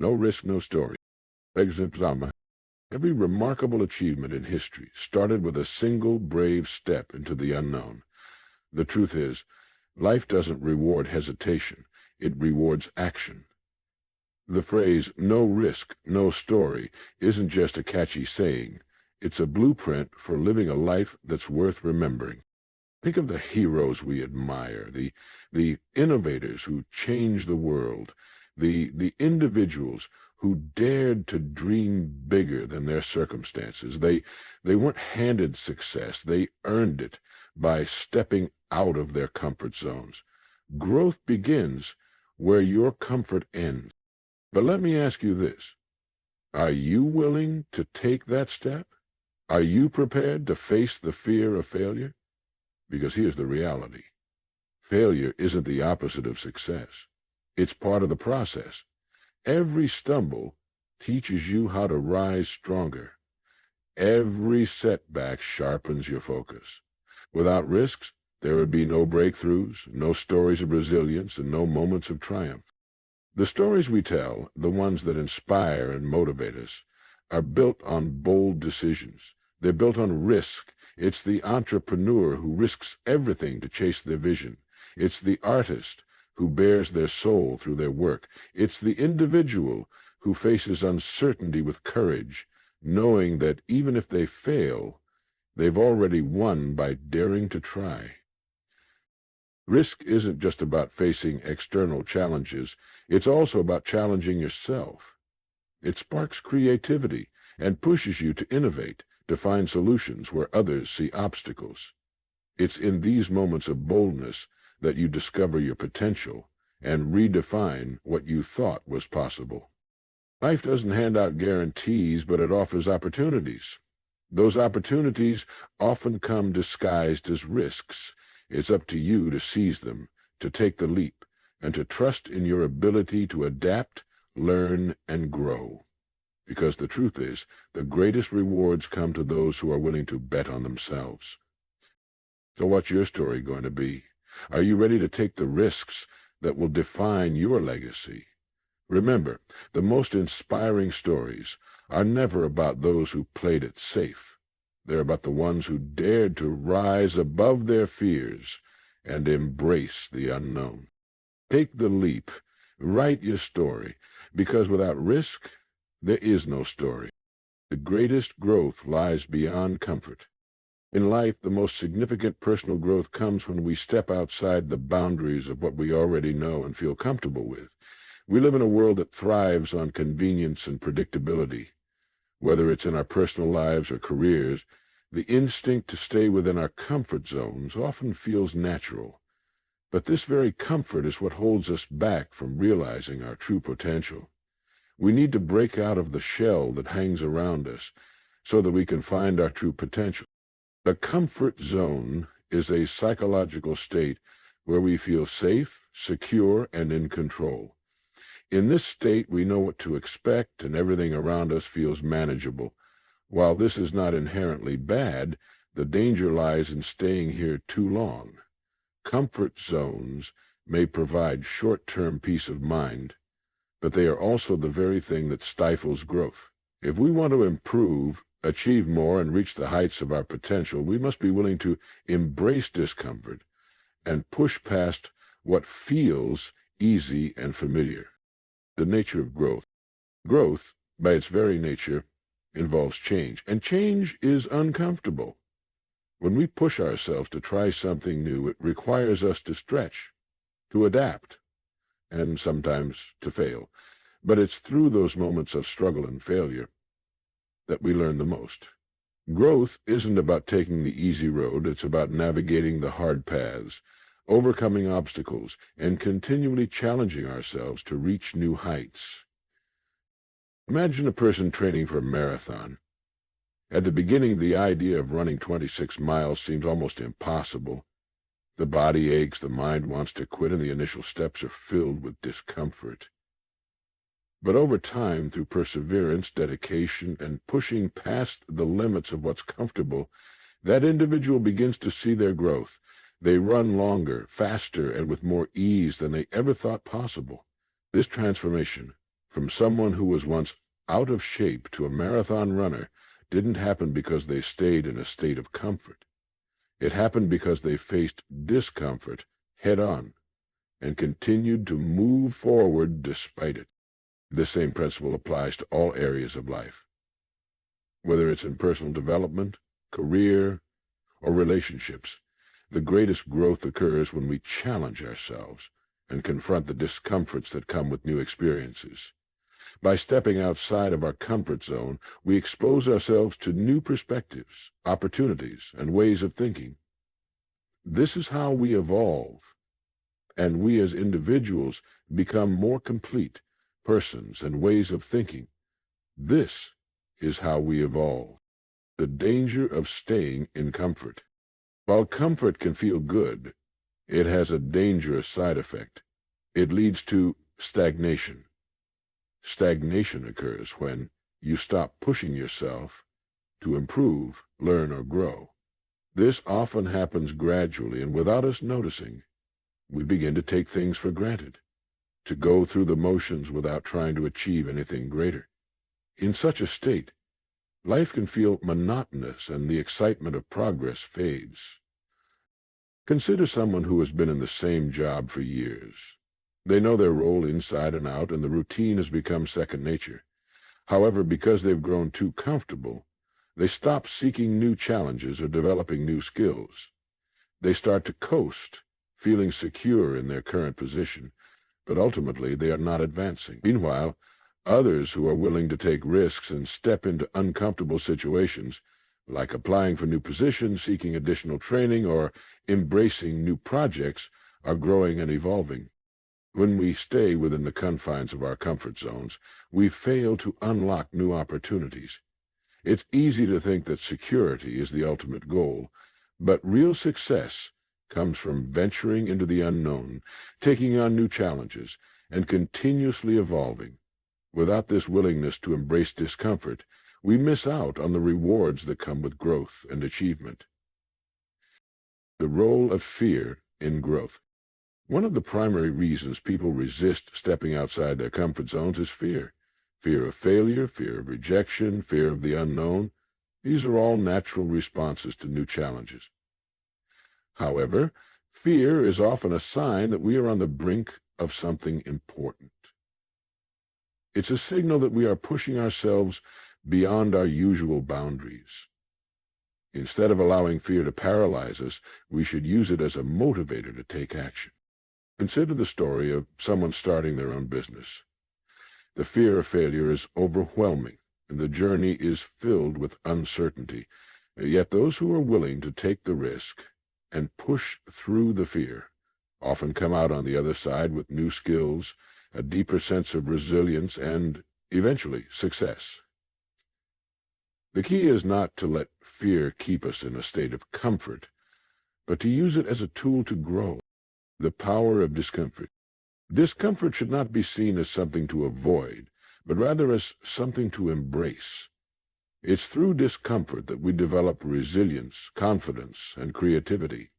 No risk, no story. Example, every remarkable achievement in history started with a single brave step into the unknown. The truth is, life doesn't reward hesitation. It rewards action. The phrase, no risk, no story, isn't just a catchy saying. It's a blueprint for living a life that's worth remembering. Think of the heroes we admire, the innovators who changed the world, the individuals who dared to dream bigger than their circumstances. They weren't handed success. They earned it by stepping out of their comfort zones. Growth begins where your comfort ends. But let me ask you this. Are you willing to take that step? Are you prepared to face the fear of failure? Because here's the reality. Failure isn't the opposite of success. It's part of the process. Every stumble teaches you how to rise stronger. Every setback sharpens your focus. Without risks, there would be no breakthroughs, no stories of resilience, and no moments of triumph. The stories we tell, the ones that inspire and motivate us, are built on bold decisions. They're built on risk. It's the entrepreneur who risks everything to chase their vision. It's the artist who bears their soul through their work. It's the individual who faces uncertainty with courage, knowing that even if they fail, they've already won by daring to try. Risk isn't just about facing external challenges. It's also about challenging yourself. It sparks creativity and pushes you to innovate, to find solutions where others see obstacles. It's in these moments of boldness that you discover your potential and redefine what you thought was possible. Life doesn't hand out guarantees, but it offers opportunities. Those opportunities often come disguised as risks. It's up to you to seize them, to take the leap, and to trust in your ability to adapt, learn, and grow. Because the truth is, the greatest rewards come to those who are willing to bet on themselves. So what's your story going to be? Are you ready to take the risks that will define your legacy? Remember, the most inspiring stories are never about those who played it safe. They're about the ones who dared to rise above their fears and embrace the unknown. Take the leap. Write your story, because without risk, there is no story. The greatest growth lies beyond comfort. In life, the most significant personal growth comes when we step outside the boundaries of what we already know and feel comfortable with. We live in a world that thrives on convenience and predictability. Whether it's in our personal lives or careers, the instinct to stay within our comfort zones often feels natural. But this very comfort is what holds us back from realizing our true potential. We need to break out of the shell that hangs around us so that we can find our true potential. The comfort zone is a psychological state where we feel safe, secure, and in control. In this state, we know what to expect, and everything around us feels manageable. While this is not inherently bad, the danger lies in staying here too long. Comfort zones may provide short-term peace of mind, but they are also the very thing that stifles growth. If we want to improve, achieve more, and reach the heights of our potential, we must be willing to embrace discomfort and push past what feels easy and familiar. The nature of growth. Growth, by its very nature, involves change, and change is uncomfortable. When we push ourselves to try something new, it requires us to stretch, to adapt, and sometimes to fail. But it's through those moments of struggle and failure that we learn the most. Growth isn't about taking the easy road. It's about navigating the hard paths, overcoming obstacles, and continually challenging ourselves to reach new heights. Imagine a person training for a marathon. At the beginning, the idea of running 26 miles seems almost impossible. The body aches, the mind wants to quit, and the initial steps are filled with discomfort. But over time, through perseverance, dedication, and pushing past the limits of what's comfortable, that individual begins to see their growth. They run longer, faster, and with more ease than they ever thought possible. This transformation from someone who was once out of shape to a marathon runner didn't happen because they stayed in a state of comfort. It happened because they faced discomfort head-on and continued to move forward despite it. This same principle applies to all areas of life. Whether it's in personal development, career, or relationships, the greatest growth occurs when we challenge ourselves and confront the discomforts that come with new experiences. By stepping outside of our comfort zone, we expose ourselves to new perspectives, opportunities, and ways of thinking. This is how we evolve, and we as individuals become more complete persons and ways of thinking. This is how we evolve. The danger of staying in comfort. While comfort can feel good, it has a dangerous side effect. It leads to stagnation. Stagnation occurs when you stop pushing yourself to improve, learn, or grow. This often happens gradually and without us noticing. We begin to take things for granted, to go through the motions without trying to achieve anything greater. In such a state, life can feel monotonous and the excitement of progress fades. Consider someone who has been in the same job for years. They know their role inside and out, and the routine has become second nature. However, because they've grown too comfortable, they stop seeking new challenges or developing new skills. They start to coast, feeling secure in their current position, but ultimately they are not advancing. Meanwhile, others who are willing to take risks and step into uncomfortable situations, like applying for new positions, seeking additional training, or embracing new projects, are growing and evolving. When we stay within the confines of our comfort zones, we fail to unlock new opportunities. It's easy to think that security is the ultimate goal, but real success comes from venturing into the unknown, taking on new challenges, and continuously evolving. Without this willingness to embrace discomfort, we miss out on the rewards that come with growth and achievement. The role of fear in growth. One of the primary reasons people resist stepping outside their comfort zones is fear. Fear of failure, fear of rejection, fear of the unknown. These are all natural responses to new challenges. However, fear is often a sign that we are on the brink of something important. It's a signal that we are pushing ourselves beyond our usual boundaries. Instead of allowing fear to paralyze us, we should use it as a motivator to take action. Consider the story of someone starting their own business. The fear of failure is overwhelming, and the journey is filled with uncertainty. Yet those who are willing to take the risk and push through the fear often come out on the other side with new skills, a deeper sense of resilience, and, eventually, success. The key is not to let fear keep us in a state of comfort, but to use it as a tool to grow. The power of discomfort. Discomfort should not be seen as something to avoid, but rather as something to embrace. It's through discomfort that we develop resilience, confidence, and creativity.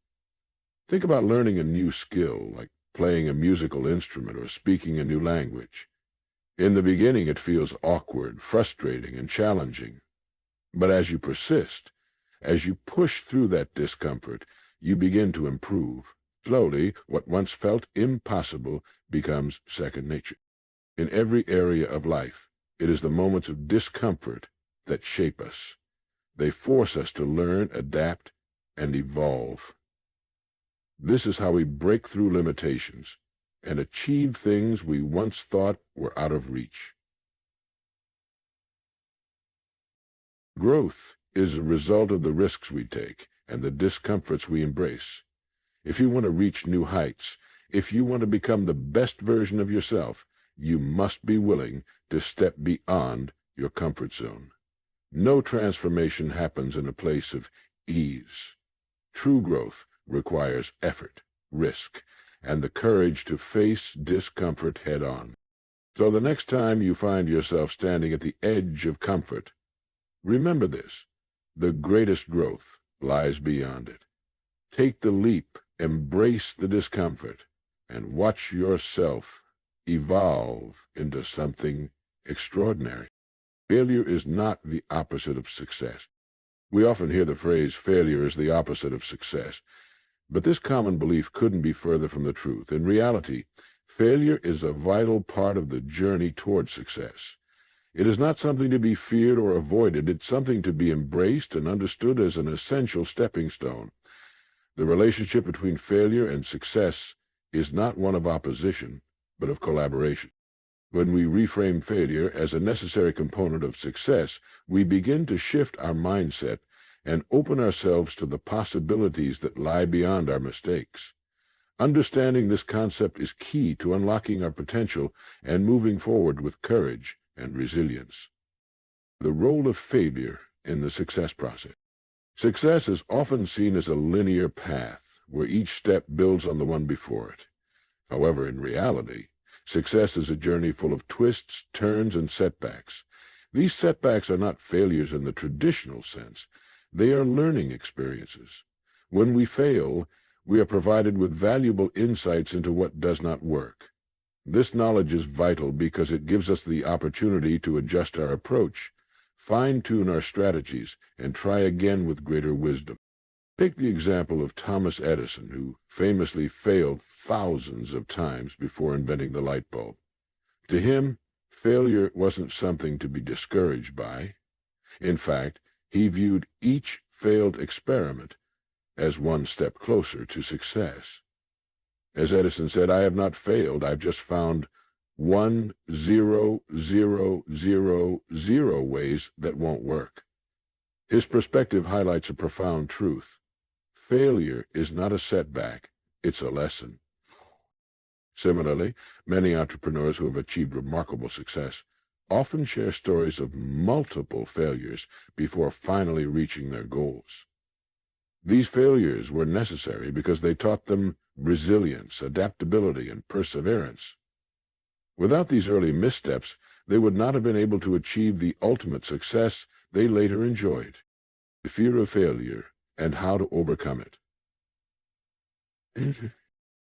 Think about learning a new skill, like playing a musical instrument or speaking a new language. In the beginning, it feels awkward, frustrating, and challenging. But as you persist, as you push through that discomfort, you begin to improve. Slowly, what once felt impossible becomes second nature. In every area of life, it is the moments of discomfort that shape us. They force us to learn, adapt, and evolve. This is how we break through limitations and achieve things we once thought were out of reach. Growth is a result of the risks we take and the discomforts we embrace. If you want to reach new heights, if you want to become the best version of yourself, you must be willing to step beyond your comfort zone. No transformation happens in a place of ease. True growth requires effort, risk, and the courage to face discomfort head-on. So the next time you find yourself standing at the edge of comfort, remember this: the greatest growth lies beyond it. Take the leap, embrace the discomfort, and watch yourself evolve into something extraordinary. Failure is not the opposite of success. We often hear the phrase, failure is the opposite of success, but this common belief couldn't be further from the truth. In reality, failure is a vital part of the journey toward success. It is not something to be feared or avoided. It's something to be embraced and understood as an essential stepping stone. The relationship between failure and success is not one of opposition, but of collaboration. When we reframe failure as a necessary component of success, we begin to shift our mindset and open ourselves to the possibilities that lie beyond our mistakes. Understanding this concept is key to unlocking our potential and moving forward with courage and resilience. The role of failure in the success process. Success is often seen as a linear path where each step builds on the one before it. However, in reality, success is a journey full of twists, turns, and setbacks. These setbacks are not failures in the traditional sense. They are learning experiences. When we fail, we are provided with valuable insights into what does not work. This knowledge is vital because it gives us the opportunity to adjust our approach, fine-tune our strategies, and try again with greater wisdom. Take the example of Thomas Edison, who famously failed thousands of times before inventing the light bulb. To him, failure wasn't something to be discouraged by. In fact, he viewed each failed experiment as one step closer to success. As Edison said, "I have not failed, I've just found 1,0,0,0,0 ways that won't work." His perspective highlights a profound truth. Failure is not a setback, it's a lesson. Similarly, many entrepreneurs who have achieved remarkable success often share stories of multiple failures before finally reaching their goals. These failures were necessary because they taught them resilience, adaptability, and perseverance. Without these early missteps, they would not have been able to achieve the ultimate success they later enjoyed. The fear of failure and how to overcome it.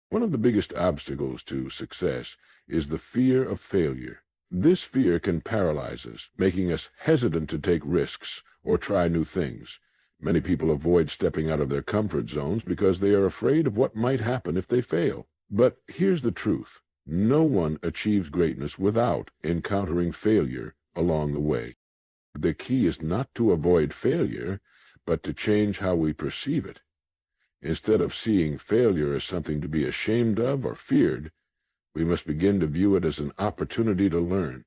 One of the biggest obstacles to success is the fear of failure. This fear can paralyze us, making us hesitant to take risks or try new things. Many people avoid stepping out of their comfort zones because they are afraid of what might happen if they fail. But here's the truth. No one achieves greatness without encountering failure along the way. The key is not to avoid failure, but to change how we perceive it. Instead of seeing failure as something to be ashamed of or feared, we must begin to view it as an opportunity to learn.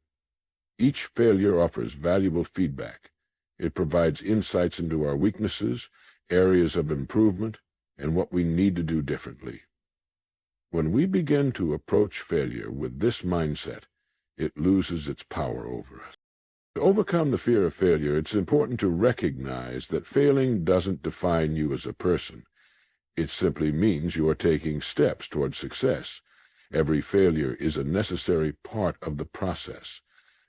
Each failure offers valuable feedback. It provides insights into our weaknesses, areas of improvement, and what we need to do differently. When we begin to approach failure with this mindset, it loses its power over us. To overcome the fear of failure, it's important to recognize that failing doesn't define you as a person. It simply means you are taking steps toward success. Every failure is a necessary part of the process.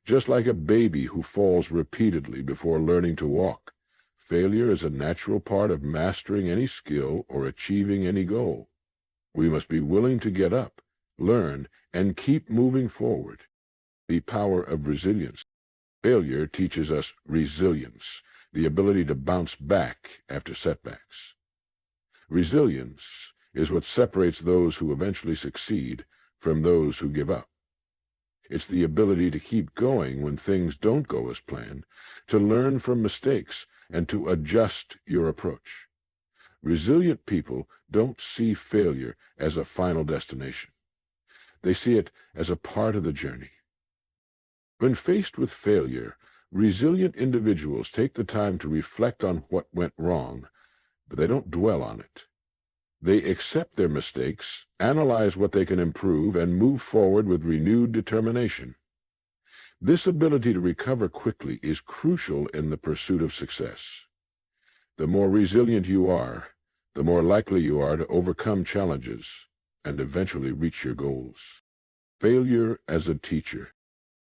Just like a baby who falls repeatedly before learning to walk, failure is a natural part of mastering any skill or achieving any goal. We must be willing to get up, learn, and keep moving forward. The power of resilience. Failure teaches us resilience, the ability to bounce back after setbacks. Resilience is what separates those who eventually succeed from those who give up. It's the ability to keep going when things don't go as planned, to learn from mistakes, and to adjust your approach. Resilient people don't see failure as a final destination. They see it as a part of the journey. When faced with failure, resilient individuals take the time to reflect on what went wrong, but they don't dwell on it. They accept their mistakes, analyze what they can improve, and move forward with renewed determination. This ability to recover quickly is crucial in the pursuit of success. The more resilient you are, the more likely you are to overcome challenges and eventually reach your goals. Failure as a teacher.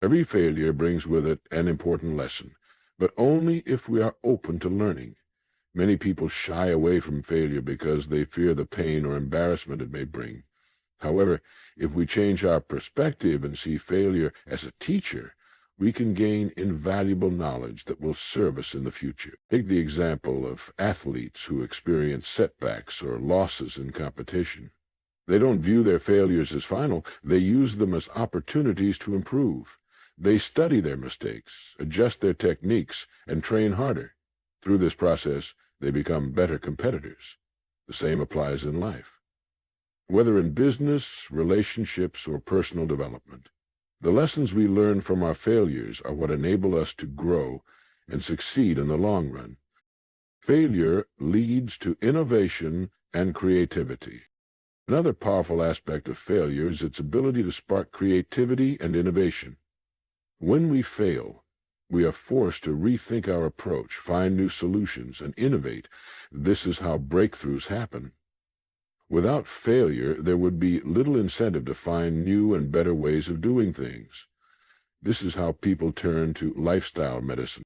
Every failure brings with it an important lesson, but only if we are open to learning. Many people shy away from failure because they fear the pain or embarrassment it may bring. However, if we change our perspective and see failure as a teacher, we can gain invaluable knowledge that will serve us in the future. Take the example of athletes who experience setbacks or losses in competition. They don't view their failures as final. They use them as opportunities to improve. They study their mistakes, adjust their techniques, and train harder. Through this process, they become better competitors. The same applies in life. Whether in business, relationships, or personal development, the lessons we learn from our failures are what enable us to grow and succeed in the long run. Failure leads to innovation and creativity. Another powerful aspect of failure is its ability to spark creativity and innovation. When we fail, we are forced to rethink our approach, find new solutions, and innovate. This is how breakthroughs happen. Without failure, there would be little incentive to find new and better ways of doing things. This is how people turn to lifestyle medicine.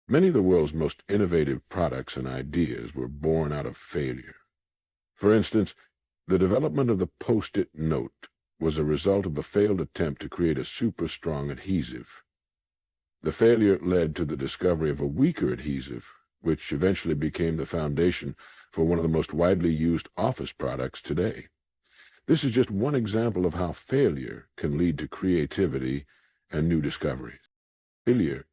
Many of the world's most innovative products and ideas were born out of failure. For instance, the development of the Post-it note was a result of a failed attempt to create a super-strong adhesive. The failure led to the discovery of a weaker adhesive, which eventually became the foundation for one of the most widely used office products today. This is just one example of how failure can lead to creativity and new discoveries. Failure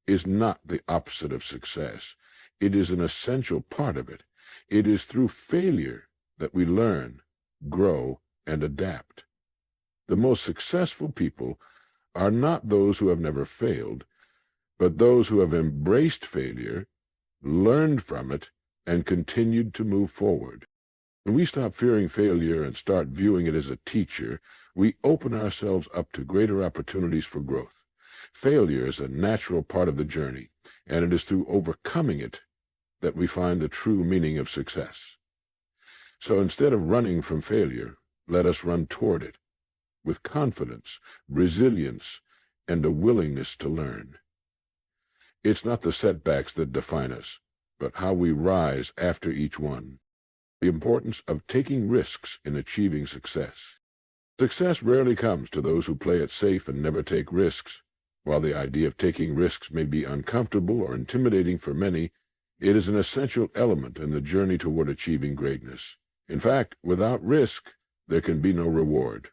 is not the opposite of success. It is an essential part of it. It is through failure that we learn, grow, and adapt. The most successful people are not those who have never failed, but those who have embraced failure, learned from it, and continued to move forward. When we stop fearing failure and start viewing it as a teacher, we open ourselves up to greater opportunities for growth. Failure is a natural part of the journey, and it is through overcoming it that we find the true meaning of success. So instead of running from failure, let us run toward it with confidence, resilience, and a willingness to learn. It's not the setbacks that define us, but how we rise after each one. The importance of taking risks in achieving success. Success rarely comes to those who play it safe and never take risks. While the idea of taking risks may be uncomfortable or intimidating for many, it is an essential element in the journey toward achieving greatness. In fact, without risk, there can be no reward.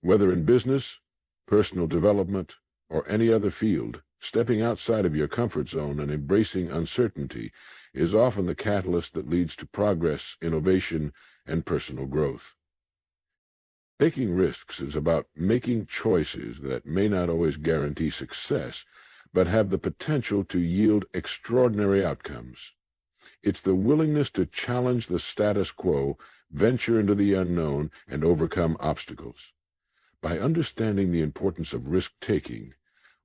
Whether in business, personal development, or any other field, stepping outside of your comfort zone and embracing uncertainty is often the catalyst that leads to progress, innovation, and personal growth. Taking risks is about making choices that may not always guarantee success, but have the potential to yield extraordinary outcomes. It's the willingness to challenge the status quo, venture into the unknown, and overcome obstacles. By understanding the importance of risk-taking,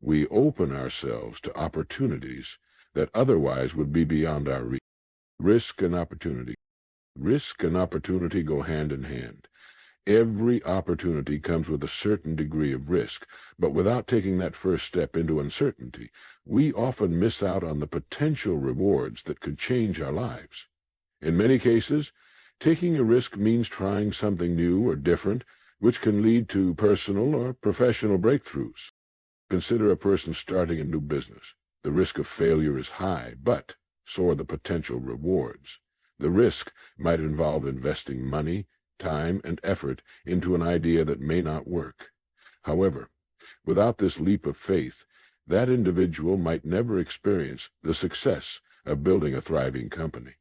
we open ourselves to opportunities that otherwise would be beyond our reach. Risk and opportunity. Risk and opportunity go hand in hand. Every opportunity comes with a certain degree of risk, but without taking that first step into uncertainty, we often miss out on the potential rewards that could change our lives. In many cases, taking a risk means trying something new or different, which can lead to personal or professional breakthroughs. Consider a person starting a new business. The risk of failure is high, but so are the potential rewards. The risk might involve investing money, time, and effort into an idea that may not work. However, without this leap of faith, that individual might never experience the success of building a thriving company.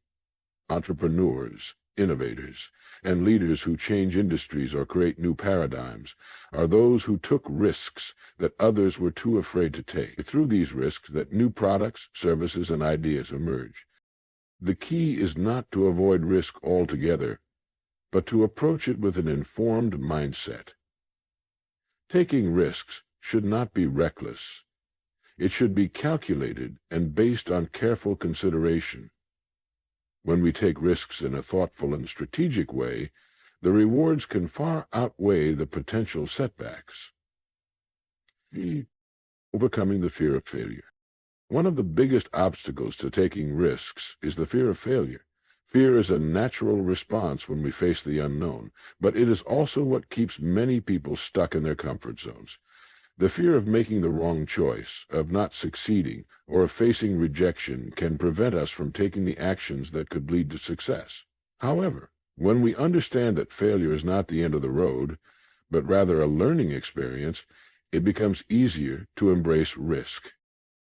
Entrepreneurs, innovators, and leaders who change industries or create new paradigms are those who took risks that others were too afraid to take. It's through these risks that new products, services, and ideas emerge. The key is not to avoid risk altogether, but to approach it with an informed mindset. Taking risks should not be reckless. It should be calculated and based on careful consideration. When we take risks in a thoughtful and strategic way, the rewards can far outweigh the potential setbacks. Overcoming the fear of failure. One of the biggest obstacles to taking risks is the fear of failure. Fear is a natural response when we face the unknown, but it is also what keeps many people stuck in their comfort zones. The fear of making the wrong choice, of not succeeding, or of facing rejection can prevent us from taking the actions that could lead to success. However, when we understand that failure is not the end of the road, but rather a learning experience, it becomes easier to embrace risk.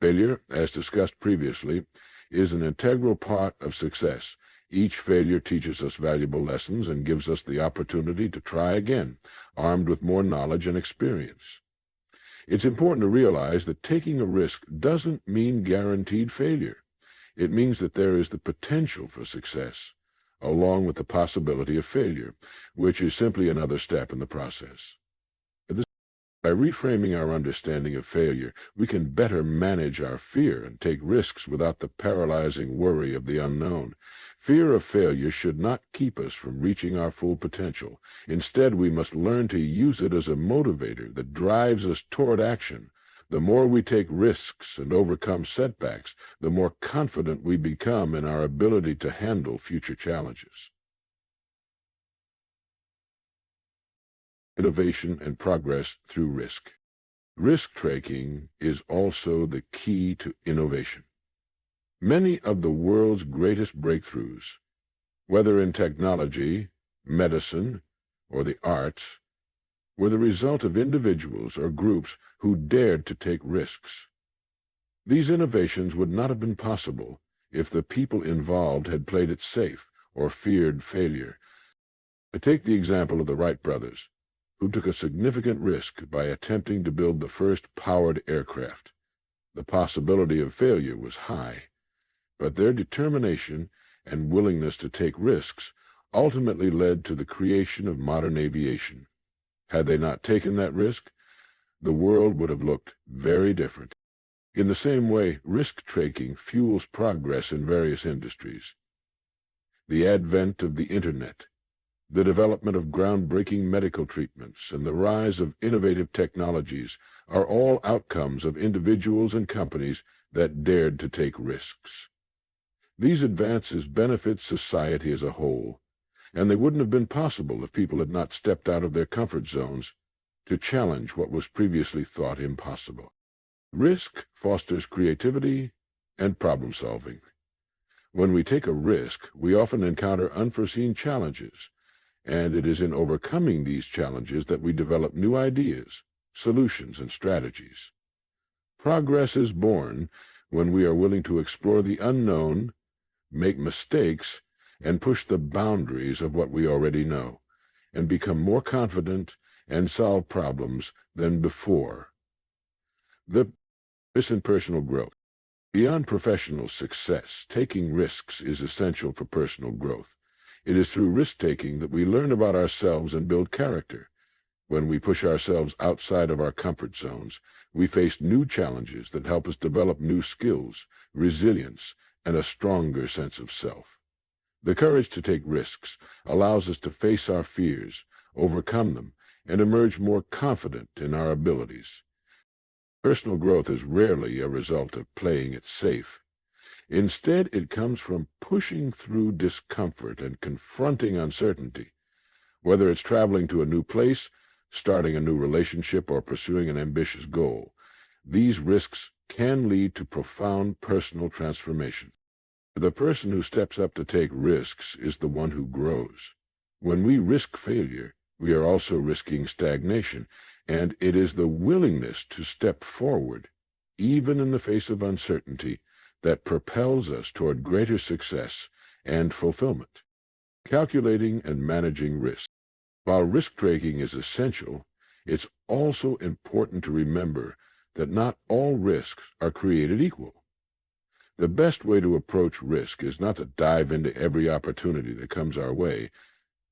Failure, as discussed previously, is an integral part of success. Each failure teaches us valuable lessons and gives us the opportunity to try again, armed with more knowledge and experience. It's important to realize that taking a risk doesn't mean guaranteed failure. It means that there is the potential for success, along with the possibility of failure, which is simply another step in the process. By reframing our understanding of failure, we can better manage our fear and take risks without the paralyzing worry of the unknown. Fear of failure should not keep us from reaching our full potential. Instead, we must learn to use it as a motivator that drives us toward action. The more we take risks and overcome setbacks, the more confident we become in our ability to handle future challenges. Innovation and progress through risk. Risk-taking is also the key to innovation. Many of the world's greatest breakthroughs, whether in technology, medicine, or the arts, were the result of individuals or groups who dared to take risks. These innovations would not have been possible if the people involved had played it safe or feared failure. Take the example of the Wright brothers, who took a significant risk by attempting to build the first powered aircraft. The possibility of failure was high, but their determination and willingness to take risks ultimately led to the creation of modern aviation. Had they not taken that risk, the world would have looked very different. In the same way, risk-taking fuels progress in various industries. The advent of the Internet, the development of groundbreaking medical treatments, and the rise of innovative technologies are all outcomes of individuals and companies that dared to take risks. These advances benefit society as a whole, and they wouldn't have been possible if people had not stepped out of their comfort zones to challenge what was previously thought impossible. Risk fosters creativity and problem-solving. When we take a risk, we often encounter unforeseen challenges, and it is in overcoming these challenges that we develop new ideas, solutions, and strategies. Progress is born when we are willing to explore the unknown, make mistakes, and push the boundaries of what we already know, and become more confident and solve problems than before. This in personal growth. Beyond professional success, taking risks is essential for personal growth. It is through risk-taking that we learn about ourselves and build character. When we push ourselves outside of our comfort zones, we face new challenges that help us develop new skills, resilience, and a stronger sense of self. The courage to take risks allows us to face our fears, overcome them, and emerge more confident in our abilities. Personal growth is rarely a result of playing it safe. Instead, it comes from pushing through discomfort and confronting uncertainty. Whether it's traveling to a new place, starting a new relationship, or pursuing an ambitious goal, these risks can lead to profound personal transformation. The person who steps up to take risks is the one who grows. When we risk failure, we are also risking stagnation, and it is the willingness to step forward, even in the face of uncertainty, that propels us toward greater success and fulfillment. Calculating and managing risk. While risk-taking is essential, it's also important to remember that not all risks are created equal. The best way to approach risk is not to dive into every opportunity that comes our way,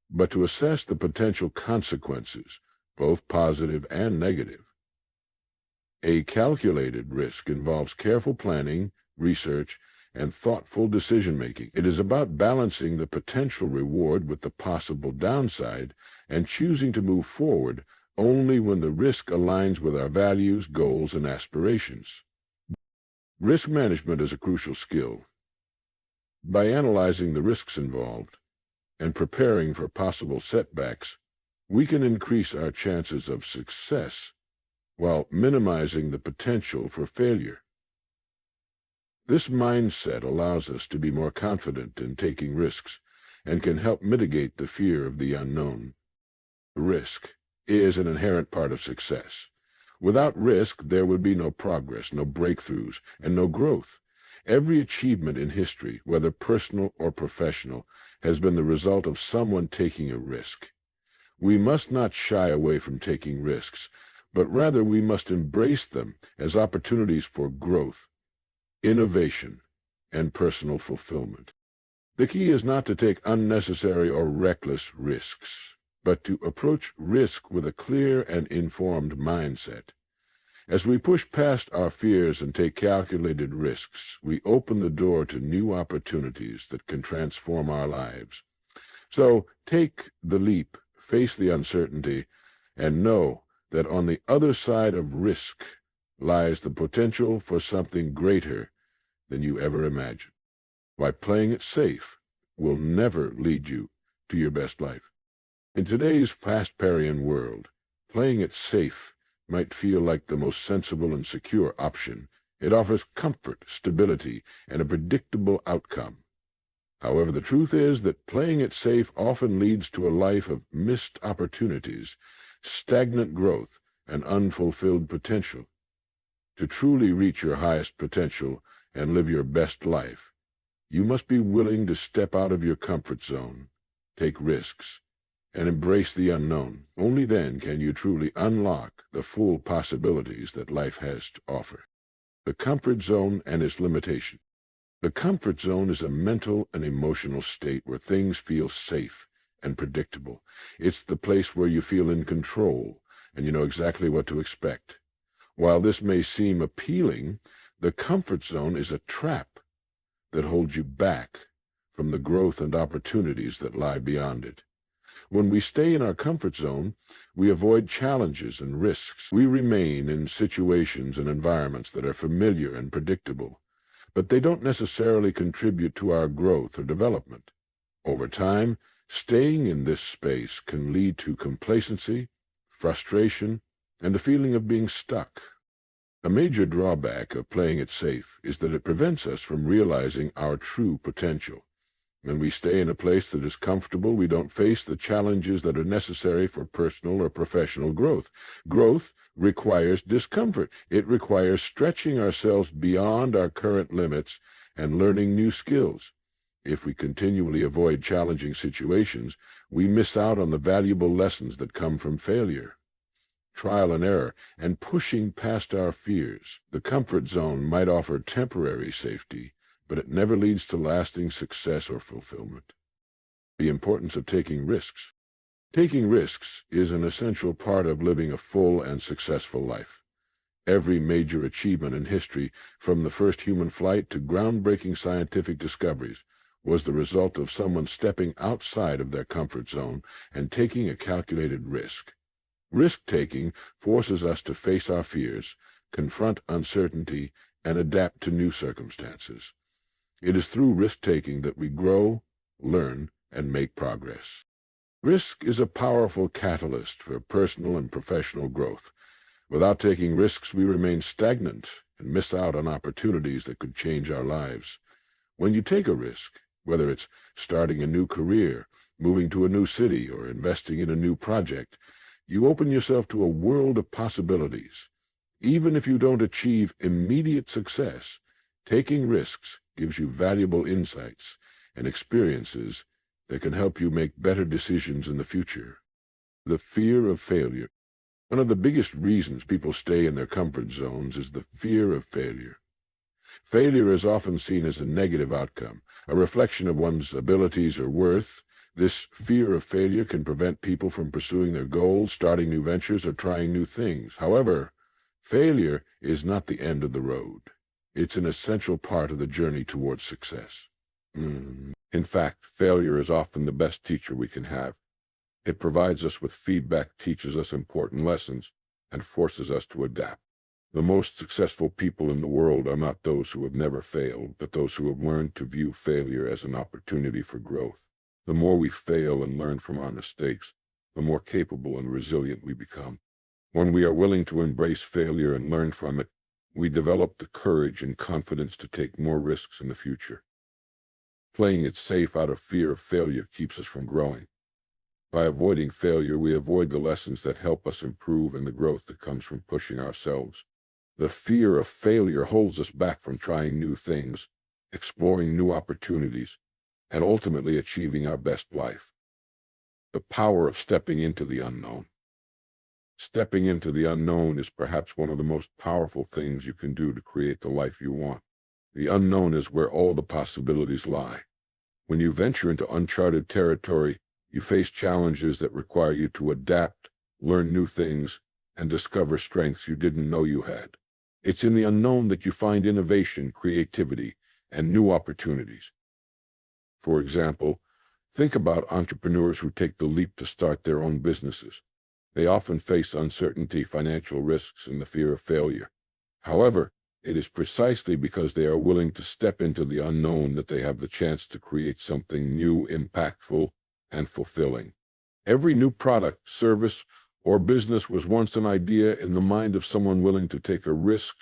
but to assess the potential consequences, both positive and negative. A calculated risk involves careful planning, research, and thoughtful decision-making. It is about balancing the potential reward with the possible downside and choosing to move forward only when the risk aligns with our values, goals, and aspirations. Risk management is a crucial skill. By analyzing the risks involved and preparing for possible setbacks, we can increase our chances of success while minimizing the potential for failure. This mindset allows us to be more confident in taking risks and can help mitigate the fear of the unknown. Risk is an inherent part of success. Without risk, there would be no progress, no breakthroughs, and no growth. Every achievement in history, whether personal or professional, has been the result of someone taking a risk. We must not shy away from taking risks, but rather we must embrace them as opportunities for growth, innovation, and personal fulfillment. The key is not to take unnecessary or reckless risks, but to approach risk with a clear and informed mindset. As we push past our fears and take calculated risks, we open the door to new opportunities that can transform our lives. So take the leap, face the uncertainty, and know that on the other side of risk lies the potential for something greater than you ever imagined. Why playing it safe will never lead you to your best life. In today's fast-paced world, playing it safe might feel like the most sensible and secure option. It offers comfort, stability, and a predictable outcome. However, the truth is that playing it safe often leads to a life of missed opportunities, stagnant growth, and unfulfilled potential. To truly reach your highest potential and live your best life, you must be willing to step out of your comfort zone, take risks, and embrace the unknown. Only then can you truly unlock the full possibilities that life has to offer. The comfort zone and its limitation. The comfort zone is a mental and emotional state where things feel safe and predictable. It's the place where you feel in control and you know exactly what to expect. While this may seem appealing, the comfort zone is a trap that holds you back from the growth and opportunities that lie beyond it. When we stay in our comfort zone, we avoid challenges and risks. We remain in situations and environments that are familiar and predictable, but they don't necessarily contribute to our growth or development. Over time, staying in this space can lead to complacency, frustration, and the feeling of being stuck. A major drawback of playing it safe is that it prevents us from realizing our true potential. When we stay in a place that is comfortable, we don't face the challenges that are necessary for personal or professional growth. Growth requires discomfort. It requires stretching ourselves beyond our current limits and learning new skills. If we continually avoid challenging situations, we miss out on the valuable lessons that come from failure, trial and error, and pushing past our fears. The comfort zone might offer temporary safety, but it never leads to lasting success or fulfillment. The importance of taking risks. Taking risks is an essential part of living a full and successful life. Every major achievement in history, from the first human flight to groundbreaking scientific discoveries, was the result of someone stepping outside of their comfort zone and taking a calculated risk. Risk-taking forces us to face our fears, confront uncertainty, and adapt to new circumstances. It is through risk-taking that we grow, learn, and make progress. Risk is a powerful catalyst for personal and professional growth. Without taking risks, we remain stagnant and miss out on opportunities that could change our lives. When you take a risk, whether it's starting a new career, moving to a new city, or investing in a new project, you open yourself to a world of possibilities. Even if you don't achieve immediate success, taking risks gives you valuable insights and experiences that can help you make better decisions in the future. The fear of failure. One of the biggest reasons people stay in their comfort zones is the fear of failure. Failure is often seen as a negative outcome, a reflection of one's abilities or worth. This fear of failure can prevent people from pursuing their goals, starting new ventures, or trying new things. However, failure is not the end of the road. It's an essential part of the journey towards success. In fact, failure is often the best teacher we can have. It provides us with feedback, teaches us important lessons, and forces us to adapt. The most successful people in the world are not those who have never failed, but those who have learned to view failure as an opportunity for growth. The more we fail and learn from our mistakes, the more capable and resilient we become. When we are willing to embrace failure and learn from it, we develop the courage and confidence to take more risks in the future. Playing it safe out of fear of failure keeps us from growing. By avoiding failure, we avoid the lessons that help us improve and the growth that comes from pushing ourselves. The fear of failure holds us back from trying new things, exploring new opportunities, and ultimately achieving our best life. The power of stepping into the unknown. Stepping into the unknown is perhaps one of the most powerful things you can do to create the life you want. The unknown is where all the possibilities lie. When you venture into uncharted territory, you face challenges that require you to adapt, learn new things, and discover strengths you didn't know you had. It's in the unknown that you find innovation, creativity, and new opportunities. For example, think about entrepreneurs who take the leap to start their own businesses. They often face uncertainty, financial risks, and the fear of failure. However, it is precisely because they are willing to step into the unknown that they have the chance to create something new, impactful, and fulfilling. Every new product, service, or business was once an idea in the mind of someone willing to take a risk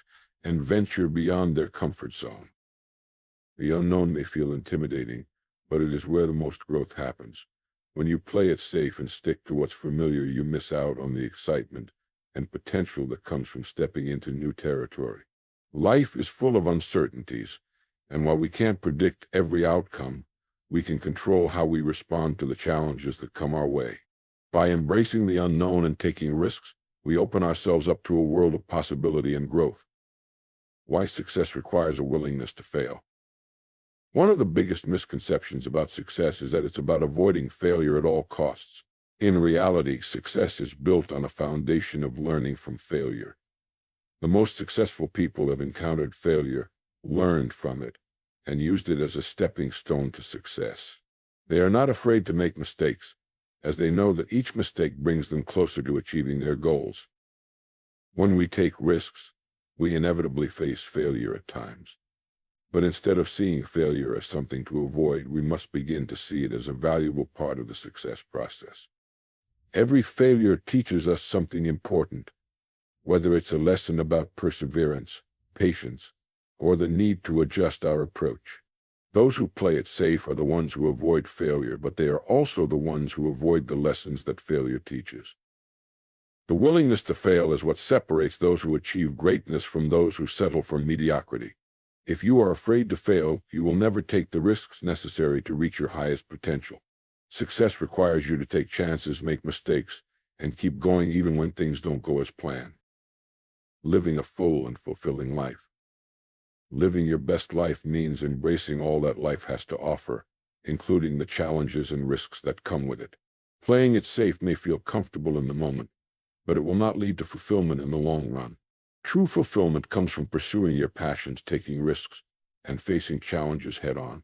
and venture beyond their comfort zone. The unknown may feel intimidating, but it is where the most growth happens. When you play it safe and stick to what's familiar, you miss out on the excitement and potential that comes from stepping into new territory. Life is full of uncertainties, and while we can't predict every outcome, we can control how we respond to the challenges that come our way. By embracing the unknown and taking risks, we open ourselves up to a world of possibility and growth. Why success requires a willingness to fail. One of the biggest misconceptions about success is that it's about avoiding failure at all costs. In reality, success is built on a foundation of learning from failure. The most successful people have encountered failure, learned from it, and used it as a stepping stone to success. They are not afraid to make mistakes, as they know that each mistake brings them closer to achieving their goals. When we take risks, we inevitably face failure at times. But instead of seeing failure as something to avoid, we must begin to see it as a valuable part of the success process. Every failure teaches us something important, whether it's a lesson about perseverance, patience, or the need to adjust our approach. Those who play it safe are the ones who avoid failure, but they are also the ones who avoid the lessons that failure teaches. The willingness to fail is what separates those who achieve greatness from those who settle for mediocrity. If you are afraid to fail, you will never take the risks necessary to reach your highest potential. Success requires you to take chances, make mistakes, and keep going even when things don't go as planned. Living a full and fulfilling life. Living your best life means embracing all that life has to offer, including the challenges and risks that come with it. Playing it safe may feel comfortable in the moment, but it will not lead to fulfillment in the long run. True fulfillment comes from pursuing your passions, taking risks, and facing challenges head-on.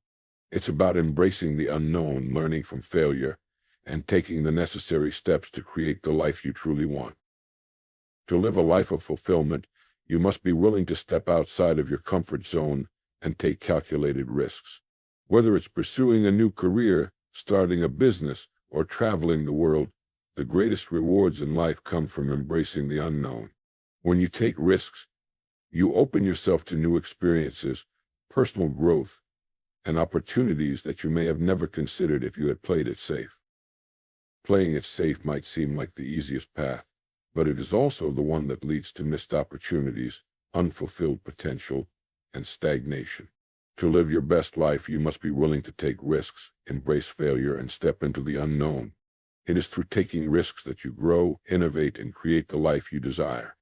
It's about embracing the unknown, learning from failure, and taking the necessary steps to create the life you truly want. To live a life of fulfillment, you must be willing to step outside of your comfort zone and take calculated risks. Whether it's pursuing a new career, starting a business, or traveling the world, the greatest rewards in life come from embracing the unknown. When you take risks, you open yourself to new experiences, personal growth, and opportunities that you may have never considered if you had played it safe. Playing it safe might seem like the easiest path, but it is also the one that leads to missed opportunities, unfulfilled potential, and stagnation. To live your best life, you must be willing to take risks, embrace failure, and step into the unknown. It is through taking risks that you grow, innovate, and create the life you desire.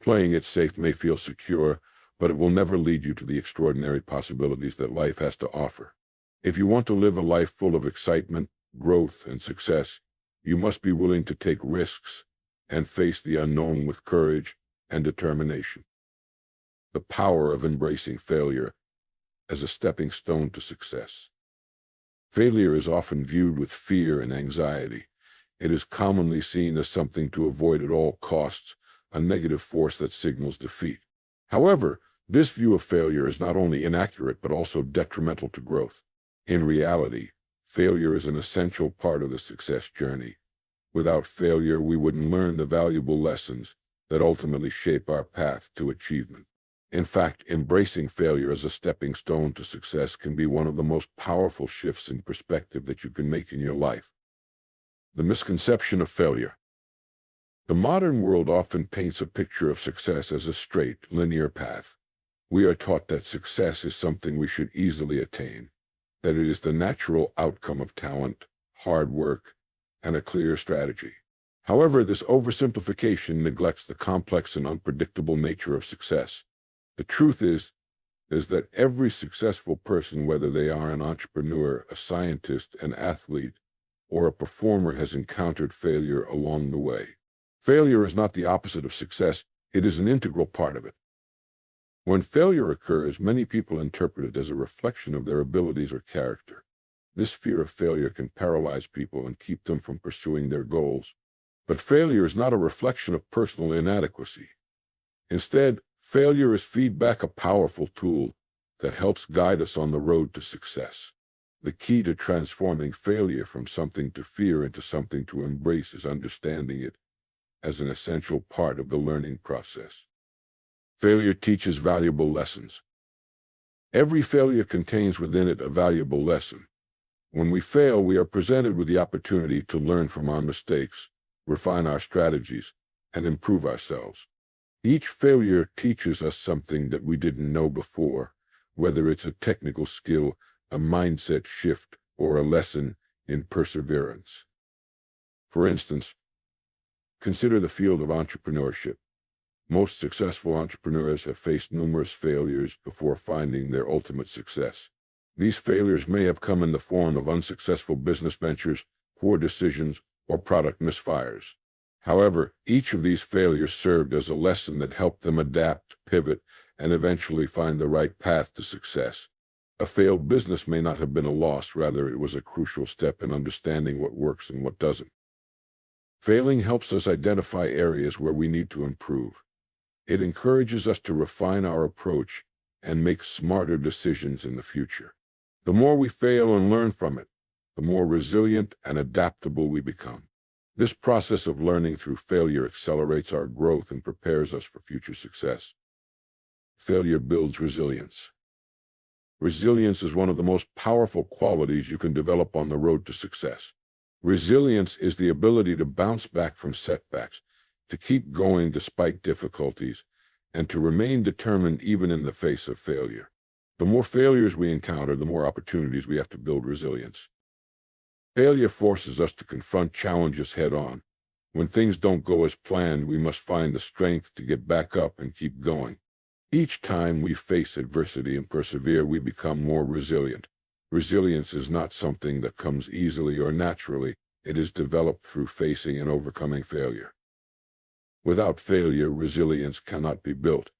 Playing it safe may feel secure, but it will never lead you to the extraordinary possibilities that life has to offer. If you want to live a life full of excitement, growth, and success, you must be willing to take risks and face the unknown with courage and determination. The power of embracing failure as a stepping stone to success. Failure is often viewed with fear and anxiety. It is commonly seen as something to avoid at all costs, a negative force that signals defeat. However, this view of failure is not only inaccurate but also detrimental to growth. In reality, failure is an essential part of the success journey. Without failure, we wouldn't learn the valuable lessons that ultimately shape our path to achievement. In fact, embracing failure as a stepping stone to success can be one of the most powerful shifts in perspective that you can make in your life. The misconception of failure. The modern world often paints a picture of success as a straight, linear path. We are taught that success is something we should easily attain, that it is the natural outcome of talent, hard work, and a clear strategy. However, this oversimplification neglects the complex and unpredictable nature of success. The truth is that every successful person, whether they are an entrepreneur, a scientist, an athlete, or a performer, has encountered failure along the way. Failure is not the opposite of success, it is an integral part of it. When failure occurs, many people interpret it as a reflection of their abilities or character. This fear of failure can paralyze people and keep them from pursuing their goals. But failure is not a reflection of personal inadequacy. Instead, failure is feedback, a powerful tool that helps guide us on the road to success. The key to transforming failure from something to fear into something to embrace is understanding it as an essential part of the learning process. Failure teaches valuable lessons. Every failure contains within it a valuable lesson. When we fail, we are presented with the opportunity to learn from our mistakes, refine our strategies, and improve ourselves. Each failure teaches us something that we didn't know before, whether it's a technical skill, a mindset shift, or a lesson in perseverance. For instance, consider the field of entrepreneurship. Most successful entrepreneurs have faced numerous failures before finding their ultimate success. These failures may have come in the form of unsuccessful business ventures, poor decisions, or product misfires. However, each of these failures served as a lesson that helped them adapt, pivot, and eventually find the right path to success. A failed business may not have been a loss, rather it was a crucial step in understanding what works and what doesn't. Failing helps us identify areas where we need to improve. It encourages us to refine our approach and make smarter decisions in the future. The more we fail and learn from it, the more resilient and adaptable we become. This process of learning through failure accelerates our growth and prepares us for future success. Failure builds resilience. Resilience is one of the most powerful qualities you can develop on the road to success. Resilience is the ability to bounce back from setbacks, to keep going despite difficulties, and to remain determined even in the face of failure. The more failures we encounter, the more opportunities we have to build resilience. Failure forces us to confront challenges head-on. When things don't go as planned, we must find the strength to get back up and keep going. Each time we face adversity and persevere, we become more resilient. Resilience is not something that comes easily or naturally. It is developed through facing and overcoming failure. Without failure, resilience cannot be built.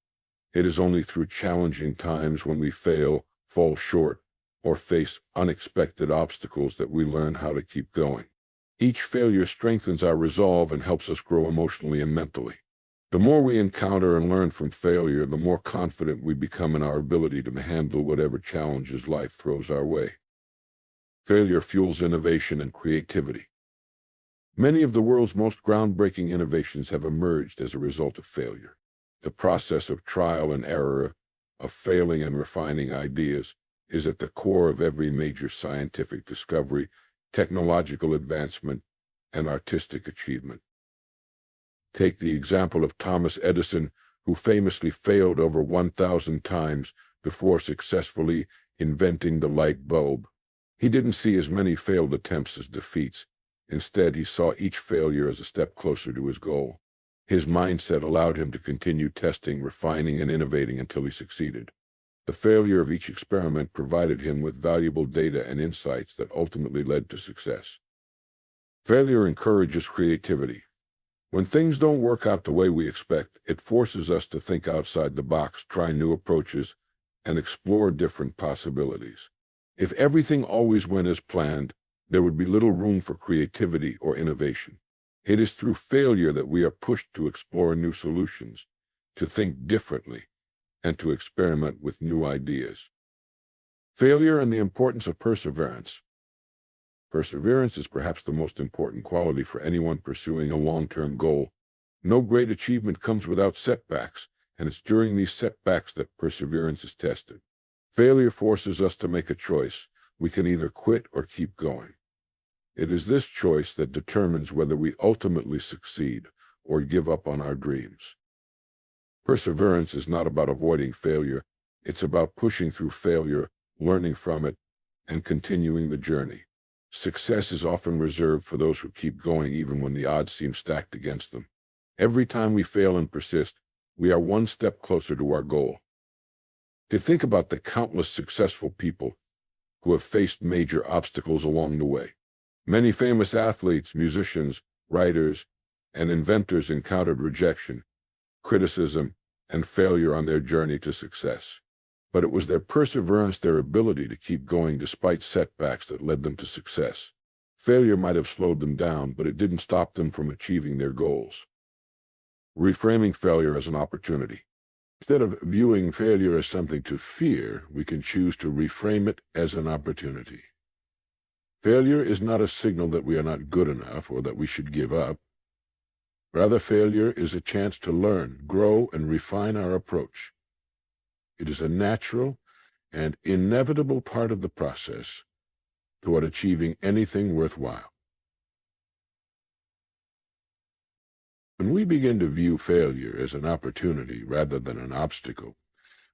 It is only through challenging times, when we fail, fall short, or face unexpected obstacles, that we learn how to keep going. Each failure strengthens our resolve and helps us grow emotionally and mentally. The more we encounter and learn from failure, the more confident we become in our ability to handle whatever challenges life throws our way. Failure fuels innovation and creativity. Many of the world's most groundbreaking innovations have emerged as a result of failure. The process of trial and error, of failing and refining ideas, is at the core of every major scientific discovery, technological advancement, and artistic achievement. Take the example of Thomas Edison, who famously failed over 1,000 times before successfully inventing the light bulb. He didn't see as many failed attempts as defeats. Instead, he saw each failure as a step closer to his goal. His mindset allowed him to continue testing, refining, and innovating until he succeeded. The failure of each experiment provided him with valuable data and insights that ultimately led to success. Failure encourages creativity. When things don't work out the way we expect, it forces us to think outside the box, try new approaches, and explore different possibilities. If everything always went as planned, there would be little room for creativity or innovation. It is through failure that we are pushed to explore new solutions, to think differently, and to experiment with new ideas. Failure and the importance of perseverance. Perseverance is perhaps the most important quality for anyone pursuing a long-term goal. No great achievement comes without setbacks, and it's during these setbacks that perseverance is tested. Failure forces us to make a choice. We can either quit or keep going. It is this choice that determines whether we ultimately succeed or give up on our dreams. Perseverance is not about avoiding failure. It's about pushing through failure, learning from it, and continuing the journey. Success is often reserved for those who keep going even when the odds seem stacked against them. Every time we fail and persist, we are one step closer to our goal. To think about the countless successful people who have faced major obstacles along the way. Many famous athletes, musicians, writers, and inventors encountered rejection, criticism, and failure on their journey to success. But it was their perseverance, their ability to keep going despite setbacks that led them to success. Failure might have slowed them down, but it didn't stop them from achieving their goals. Reframing failure as an opportunity. Instead of viewing failure as something to fear, we can choose to reframe it as an opportunity. Failure is not a signal that we are not good enough or that we should give up. Rather, failure is a chance to learn, grow, and refine our approach. It is a natural and inevitable part of the process toward achieving anything worthwhile. When we begin to view failure as an opportunity rather than an obstacle,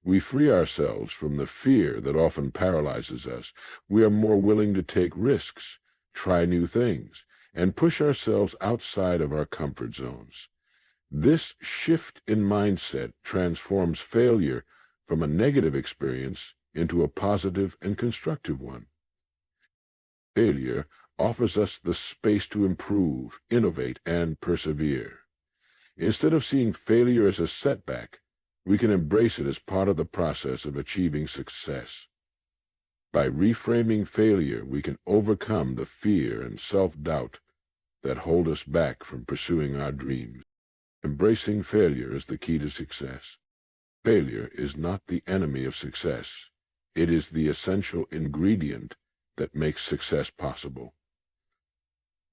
we free ourselves from the fear that often paralyzes us. We are more willing to take risks, try new things, and push ourselves outside of our comfort zones. This shift in mindset transforms failure from a negative experience into a positive and constructive one. Failure offers us the space to improve, innovate, and persevere. Instead of seeing failure as a setback, we can embrace it as part of the process of achieving success. By reframing failure, we can overcome the fear and self-doubt that hold us back from pursuing our dreams. Embracing failure is the key to success. Failure is not the enemy of success. It is the essential ingredient that makes success possible.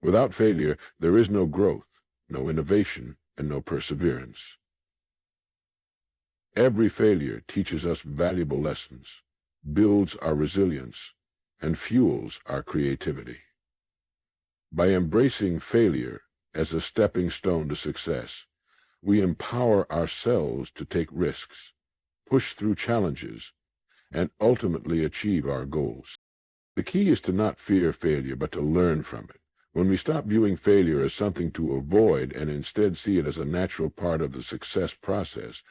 Without failure, there is no growth, no innovation, and no perseverance. Every failure teaches us valuable lessons, builds our resilience, and fuels our creativity. By embracing failure as a stepping stone to success, we empower ourselves to take risks, push through challenges, and ultimately achieve our goals. The key is to not fear failure, but to learn from it. When we stop viewing failure as something to avoid and instead see it as a natural part of the success process,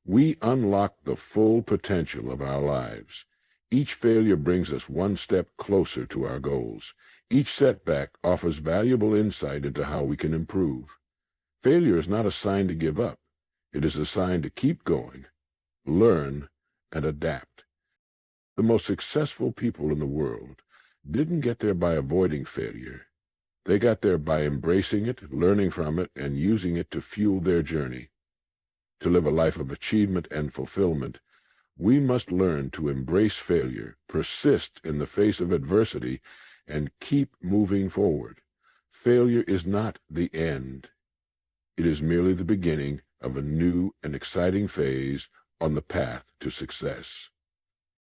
we unlock the full potential of our lives. Each failure brings us one step closer to our goals. Each setback offers valuable insight into how we can improve. Failure is not a sign to give up. It is a sign to keep going, learn, and adapt. The most successful people in the world didn't get there by avoiding failure. They got there by embracing it, learning from it, and using it to fuel their journey. To live a life of achievement and fulfillment, we must learn to embrace failure, persist in the face of adversity, and keep moving forward. Failure is not the end. It is merely the beginning of a new and exciting phase on the path to success.